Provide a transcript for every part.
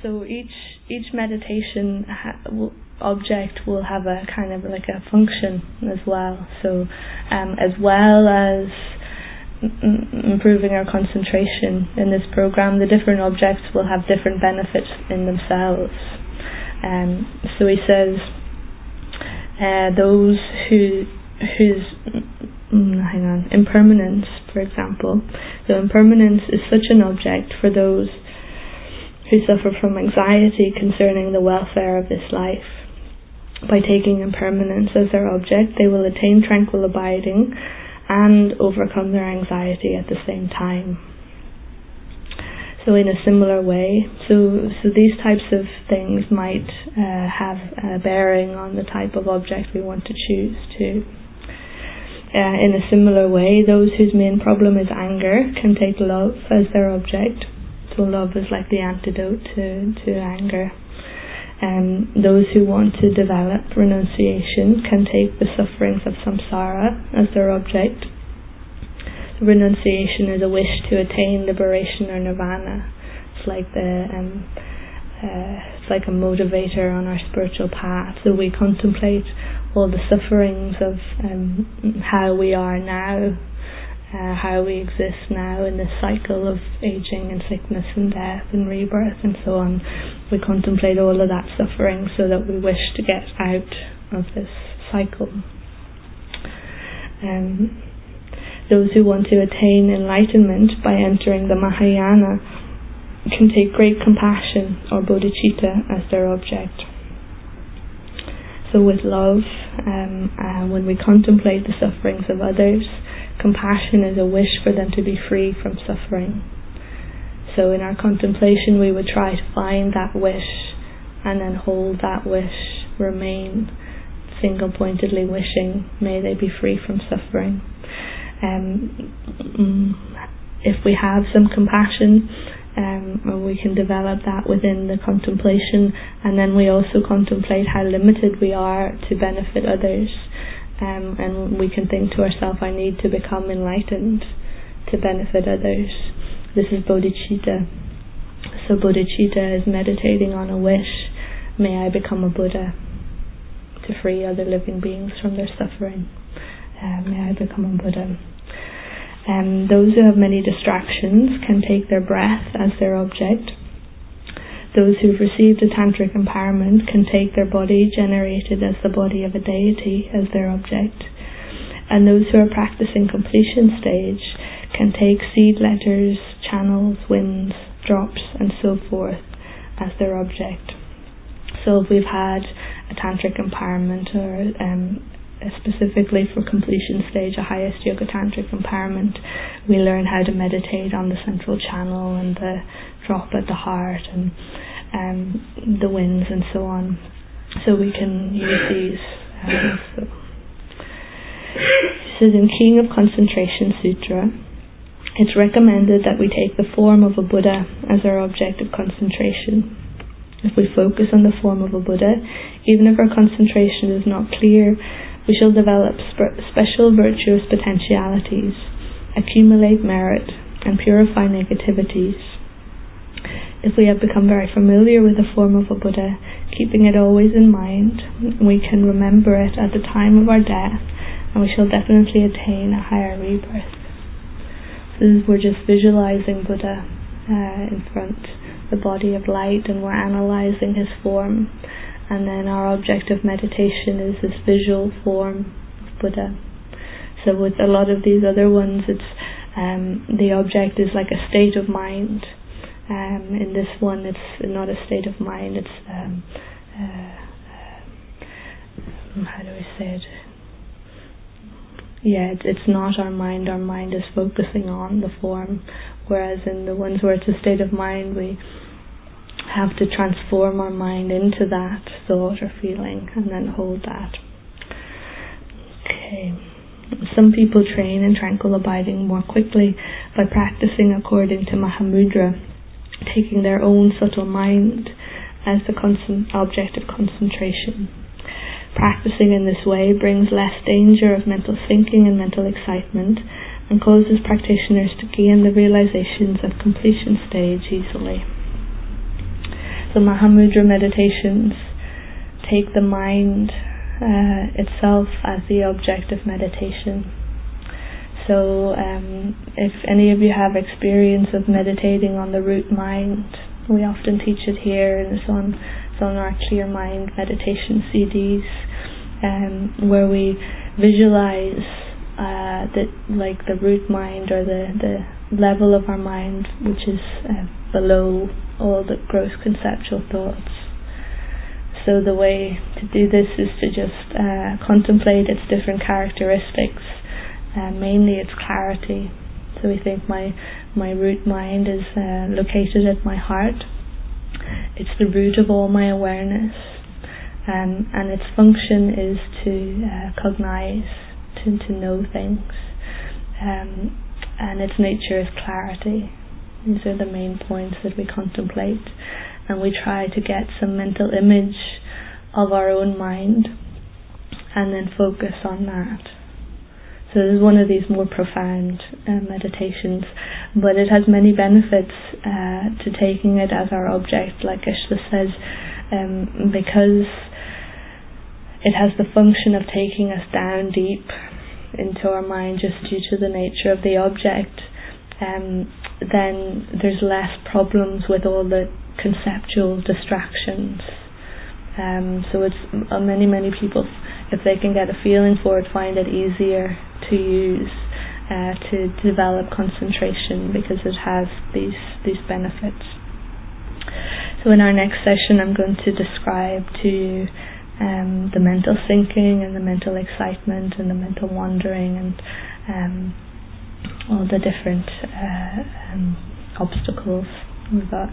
So each meditation object will have a kind of like a function as well. So as well as improving our concentration in this program, the different objects will have different benefits in themselves. So he says those whose impermanence, for example. So impermanence is such an object for those who suffer from anxiety concerning the welfare of this life. By taking impermanence as their object, they will attain tranquil abiding and overcome their anxiety at the same time. So in a similar way, so these types of things might have a bearing on the type of object we want to choose to. In a similar way, those whose main problem is anger can take love as their object. So love is like the antidote to anger. Those who want to develop renunciation can take the sufferings of samsara as their object. Renunciation is a wish to attain liberation or nirvana. It's like it's like a motivator on our spiritual path. So we contemplate all the sufferings of how we are now, how we exist now in this cycle of aging and sickness and death and rebirth and so on. We contemplate all of that suffering so that we wish to get out of this cycle. Those who want to attain enlightenment by entering the Mahayana can take great compassion or bodhicitta as their object. So with love, when we contemplate the sufferings of others, compassion is a wish for them to be free from suffering. So in our contemplation we would try to find that wish and then hold that wish, remain single-pointedly wishing, may they be free from suffering. If we have some compassion, we can develop that within the contemplation, and then we also contemplate how limited we are to benefit others. And we can think to ourselves, I need to become enlightened to benefit others. This is bodhicitta. So bodhicitta is meditating on a wish, may I become a Buddha to free other living beings from their suffering. May I become a Buddha. Those who have many distractions can take their breath as their object. Those who've received a tantric empowerment can take their body generated as the body of a deity as their object. And those who are practicing completion stage can take seed letters, channels, winds, drops and so forth as their object. So if we've had a tantric empowerment or specifically for completion stage, a highest yoga tantric empowerment, we learn how to meditate on the central channel and the drop at the heart and the winds and so on. So we can use these. So this is in King of Concentration Sutra. It's recommended that we take the form of a Buddha as our object of concentration. If we focus on the form of a Buddha, even if our concentration is not clear, we shall develop special virtuous potentialities, accumulate merit, and purify negativities. If we have become very familiar with the form of a Buddha, keeping it always in mind, we can remember it at the time of our death, and we shall definitely attain a higher rebirth. So we're just visualizing Buddha in front, the body of light, and we're analyzing his form. And then our object of meditation is this visual form of Buddha. So with a lot of these other ones, it's the object is like a state of mind. In this one, it's not a state of mind. It's how do I say it? Yeah, it's not our mind. Our mind is focusing on the form. Whereas in the ones where it's a state of mind, we have to transform our mind into that thought or feeling and then hold that. Okay. Some people train in tranquil abiding more quickly by practicing according to Mahamudra, taking their own subtle mind as the object of concentration. Practicing in this way brings less danger of mental thinking and mental excitement and causes practitioners to gain the realizations of completion stage easily. So Mahamudra meditations take the mind itself as the object of meditation. So if any of you have experience of meditating on the root mind, we often teach it here, and it's on our Clear Mind meditation CDs, where we visualize the root mind, or the level of our mind which is below all the gross conceptual thoughts. So the way to do this is to just contemplate its different characteristics. Mainly its clarity. So we think my root mind is located at my heart. It's the root of all my awareness, and its function is to cognize, to know things, and its nature is clarity. These are the main points that we contemplate, and we try to get some mental image of our own mind and then focus on that. So this is one of these more profound meditations, but it has many benefits to taking it as our object, like Ishla says, because it has the function of taking us down deep into our mind just due to the nature of the object. Then there's less problems with all the conceptual distractions. So it's many people, if they can get a feeling for it, find it easier to use to develop concentration, because it has these benefits. So in our next session, I'm going to describe to you the mental sinking and the mental excitement and the mental wandering and all the different obstacles. We've got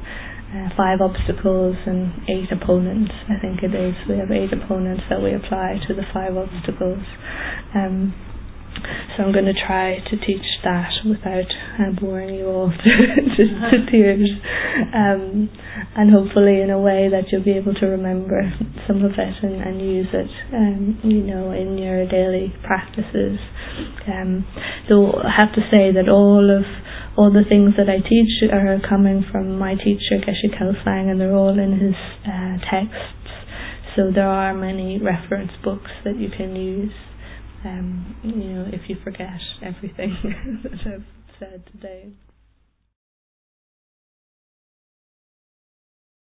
5 obstacles and 8 opponents, I think it is. We have 8 opponents that we apply to the 5 obstacles. So I'm going to try to teach that without boring you all to tears, and hopefully in a way that you'll be able to remember some of it and use it, in your daily practices. Though I have to say that all the things that I teach are coming from my teacher Geshe Kelsang, and they're all in his texts. So there are many reference books that you can use. If you forget everything that I've said today.